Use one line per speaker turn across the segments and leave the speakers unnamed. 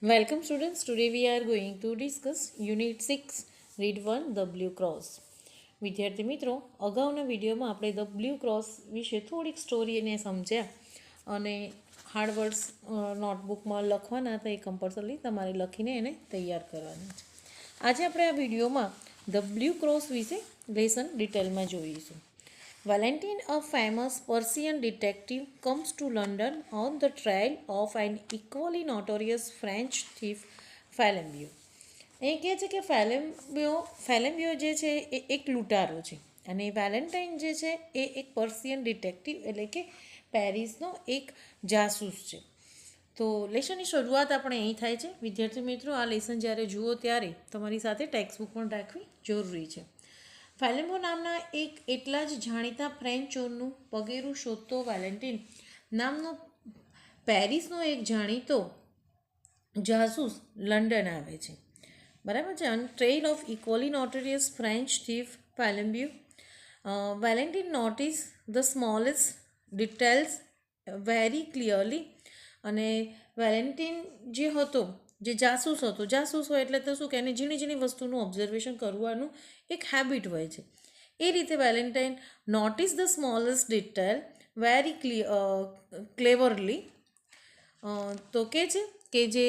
Welcome students. Today we are going to discuss Unit 6 Read 1 The Blue Cross. વિદ્યાર્થી મિત્રો, અગાઉના વિડીયોમાં આપણે ધ બ્લુ ક્રોસ વિશે થોડીક સ્ટોરી એને સમજ્યા અને હાર્ડ વર્ડ્સ નોટબુકમાં લખવાના હતા. એ કમ્પલસરી તમારે લખીને એને તૈયાર કરવાના છે. આજે આપણે આ વિડીયોમાં ધ બ્લુ ક્રોસ વિશે લેસન ડિટેલમાં જોઈશું. Valentine, a famous Persian detective, comes to London on the trail of an equally notorious French thief, Fallambio. એ કહે છે કે ફેલેમ્બિયો જે છે એ એક લૂંટારો છે અને વેલેન્ટાઇન જે છે એ એક પર્શિયન ડિટેક્ટિવ એટલે કે પેરિસનો એક જાસૂસ છે. તો લેસનની શરૂઆત આપણે અહીં થાય છે. વિદ્યાર્થી મિત્રો, આ લેસન જ્યારે જુઓ ત્યારે તમારી સાથે ટેક્સ્ટ બુક પણ રાખવી જરૂરી છે. ફેલેમ્બો નામના એક એટલા જ જાણીતા ફ્રેન્ચ ચોરનું પગેરું શોધતો વેલેન્ટિન નામનો પેરિસનો એક જાણીતો જાસૂસ લંડન આવે છે. બરાબર છે. અને trail of equally notorious French thief Flambeau Valentin notice the smallest details very clearly. અને વેલેન્ટિન જે હતો, જે જાસૂસ હતો, જાસૂસ હોય એટલે તો શું કે એને ઝીણી ઝીણી વસ્તુનું ઓબ્ઝર્વેશન કરવાનું એક હેબિટ હોય છે. એ રીતે Valentine notice the smallest detail very ક્લેવરલી. તો કે છે કે જે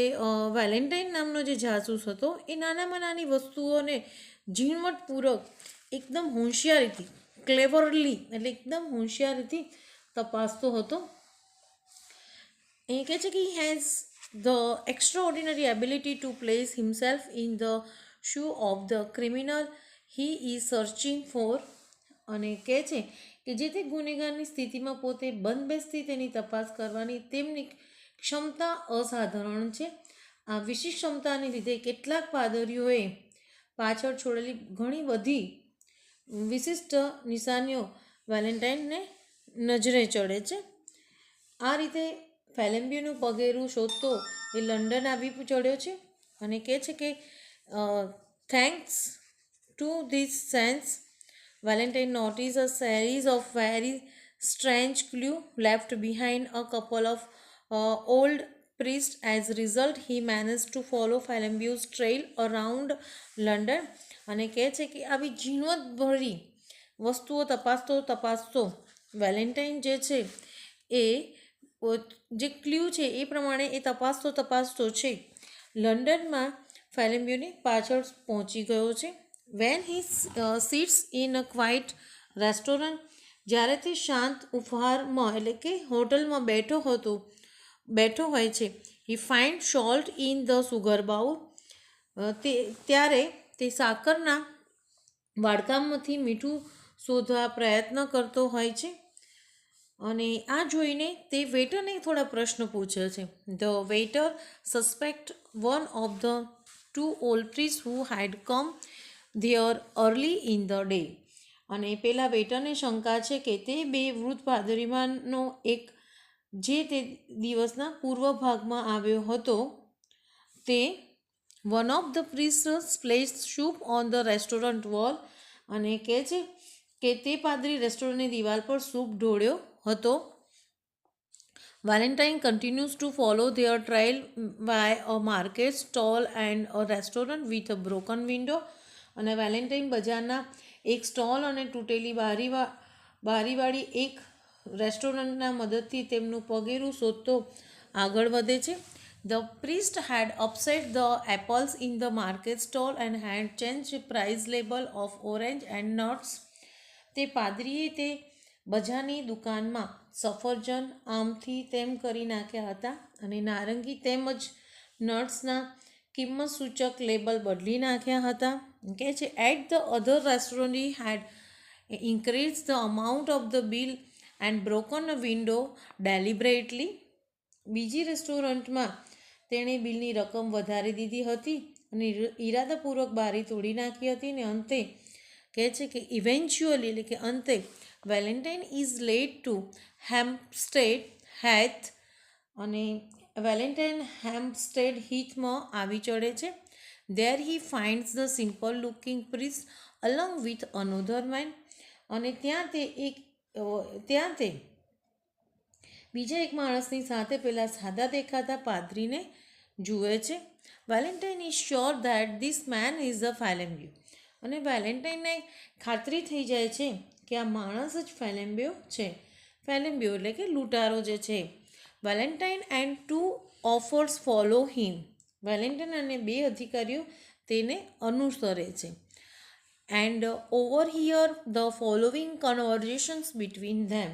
વેલેન્ટાઇન નામનો જે જાસૂસ હતો એ નાનામાં નાની વસ્તુઓને ઝીણવટપૂર્વક એકદમ હોશિયારીથી, ક્લેવરલી એટલે એકદમ હોશિયારીથી તપાસતો હતો. એ કહે છે કે he has the extraordinary ability to place himself in the shoe of the criminal he is searching for. અને કહે છે કે જે તે ગુનેગારની સ્થિતિમાં પોતે બંધબેસતી તેની તપાસ કરવાની તેમની ક્ષમતા અસાધારણ છે. આ વિશિષ્ટ ક્ષમતાને લીધે કેટલાક પાદરીઓએ પાછળ છોડેલી ઘણી બધી વિશિષ્ટ નિશાનીઓ વેલેન્ટાઇનને નજરે ચડે છે. આ રીતે ફેલેમ્બ્યુનું પગેરું શોધતો એ લંડન આવી ચડ્યો છે અને કહે છે કે thanks to this sense Valentine notice a series of very strange clue left behind a couple of old priest. As a result, he managed to follow Falembiu's trail around London. અને કહે છે કે આવી ઝીણવટભરી વસ્તુઓ તપાસતો વેલેન્ટાઇન જે છે એ જે clue છે એ પ્રમાણે એ તપાસતો છે લંડનમાં ફેલેમ્બ્યુની પાછળ પહોંચી ગયો છે. When he seats in a quite restaurant, જ્યારે તે શાંત ઉપહારમાં એટલે કે હોટલમાં બેઠો હોય છે. He find salt in the sugar bowl, ત્યારે તે સાકરના વાડકામાંથી મીઠું શોધવા પ્રયત્ન કરતો હોય છે. અને આ જોઈને તે વેઇટરને થોડા પ્રશ્ન પૂછે છે. The waiter suspect one of the two old priest who had come there early in the day. અને પેલા વેઇટરને શંકા છે કે તે બે વૃદ્ધ પાદરીમાંનો એક જે તે દિવસના પૂર્વ ભાગમાં આવ્યો હતો. તે one of the priest place soup on the restaurant wall. અને કહે છે કે તે પાદરી રેસ્ટોરન્ટની દિવાલ પર સૂપ ઢોળ્યો હતો. Valentine continues to follow their trail by a market stall and a restaurant with a broken window. અને વેલેન્ટાઇન બજારના એક સ્ટોલ અને તૂટેલી બારીવાળી એક રેસ્ટોરન્ટના મદદથી તેમનું પગેરું શોધતો આગળ વધે છે. The priest had upset the apples in the market stall and had change price label of orange and nuts. તે પાદરીએ તે બજારની દુકાનમાં સફરજન આમથી તેમ કરી નાખ્યા હતા અને નારંગી તેમજ નટ્સના કિંમત સૂચક લેબલ બદલી નાખ્યા હતા. કહે છે at the other restaurant he had increase the amount of the bill and broken a window deliberately. બીજી રેસ્ટોરન્ટમાં તેણે બિલની રકમ વધારી દીધી હતી અને ઈરાદાપૂર્વક બારી તોડી નાખી હતી. અને અંતે કહે છે કે ઇવેન્ચ્યુઅલી એટલે કે અંતે Valentine is led to Hampstead Heath. અને વેલેન્ટાઇન હેમ્પસ્ટેડ હીથમાં આવી ચડે છે. There he finds the simple looking priest along with another man. અને ત્યાં તે બીજા એક માણસની સાથે પેલા સાદા દેખાતા પાદરીને જુએ છે. Valentine is sure that this man is a Flambeau. અને વેલેન્ટાઇનને ખાતરી થઈ જાય છે કે આ માણસ જ ફેલેમ્બ્યો છે. ફેલેમ્બ્યો એટલે કે લૂંટારો જે છે. Valentine and 2 offers follow him. Valentine અને 2 અધિકારીઓ તેને અનુસરે છે. And overhear the following conversations between them.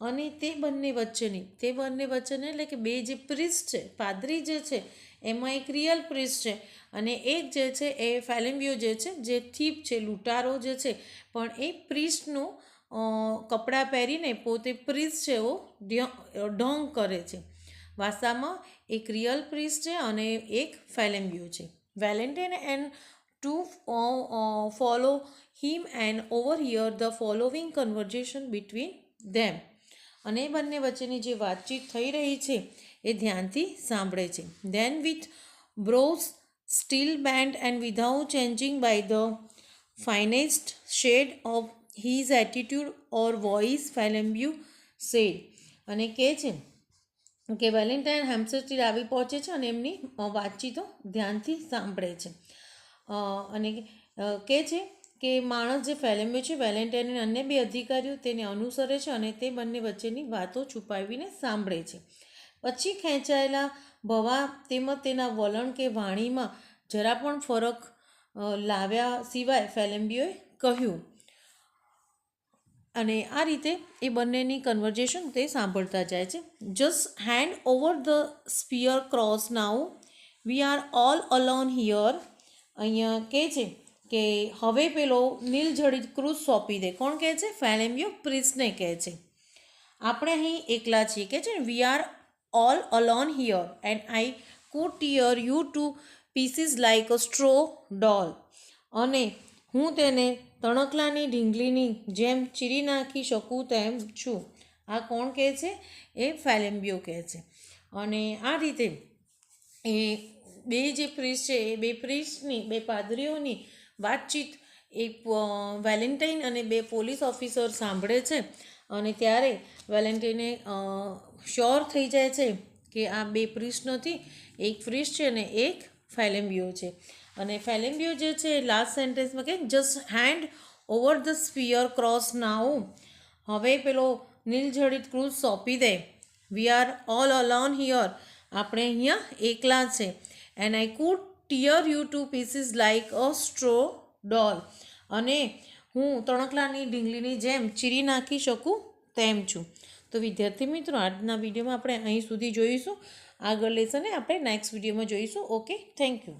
અને તે બંને વચ્ચેને એટલે કે 2 જે પ્રિસ્ટ છે, પાદરી જે છે, એમાં એક રિયલ પ્રિસ્ટ છે અને એક જે છે એ ફેલેમ્બ્યો જે છે, જે થીપ છે, લૂંટારો જે છે, પણ એ પ્રિસ્ટનું કપડાં પહેરીને પોતે પ્રિસ્ટ છે એવો ઢોંગ કરે છે. વાસ્તવમાં એક રિયલ પ્રિસ્ટ છે અને એક ફેલેમ્બ્યો છે. Valentine and 2 follow him and overhear the following conversation between them. અને એ બંને વચ્ચેની જે વાતચીત થઈ રહી છે એ ધ્યાનથી સાંભળે છે. Then with brows still bend and without changing by the finest shade of his attitude or voice Flambeau said. અને કહે છે કે વેલેન્ટાઇન હેમ્પસ્ટેડ આવી પહોંચે છે અને એમની વાતચીતો ધ્યાનથી સાંભળે છે. અને કહે છે કે માણસ જે ફેલેમ્બ્યો છે, વેલેન્ટાઇન અને અન્ય 2 અધિકારીઓ તેને અનુસરે છે અને તે બંને વચ્ચેની વાતો છુપાવીને સાંભળે છે. પછી ખેંચાયેલા ભવા તેમજ તેના વલણ કે વાણીમાં જરા પણ ફરક લાવ્યા સિવાય ફેલેમ્બ્યોએ કહ્યું. અને આ રીતે એ બંનેની કન્વર્ઝેશન તે સાંભળતા જાય છે. Just hand over the spear cross now, we are all alone here. અહીંયા કહે છે કે હવે પેલો નીલજડિત ક્રૂઝ સોંપી દે. કોણ કહે છે? ફેલેમ્બ્યો પ્રિસ્ટને કહે છે. આપણે અહીં એકલા છીએ. કહે છે we are all alone here and I could tear you to pieces like a straw doll. અને હું તેને તણખલાની ઢીંગલીની જેમ ચીરી નાખી શકું તેમ છું. આ કોણ કહે છે? એ ફેલેમ્બ્યો કહે છે. અને આ રીતે એ 2 જે પ્રિસ્ટ છે એ 2 પ્રિસ્ટની 2 પાદરીઓની વાતચીત એક વેલેન્ટાઇન અને 2 પોલીસ ઓફિસર સાંભળે છે. અને ત્યારે વેલેન્ટાઇને શ્યોર થઈ જાય છે કે આ 2 પ્રિસ્ટ નથી, એક પ્રિસ્ટ છે અને એક ફેલેમ્બ્યો છે. અને ફેલેમ્બ્યો જે છે લાસ્ટ સેન્ટેન્સમાં કહે just hand over the spear cross now, હવે પેલો નીલજડિત ક્રૂઝ સોંપી દે. We are all alone here, આપણે અહીંયા એકલા છે. And I could tear you to pieces like a straw doll, અને હું તણખલાની ઢીંગલીની જેમ ચીરી નાખી શકું તેમ છું. તો વિદ્યાર્થી મિત્રો, આજના વિડીયોમાં આપણે અહીં સુધી જોઈશું. આગળ લેસને આપણે નેક્સ્ટ વિડીયોમાં જોઈશું. Okay, thank you.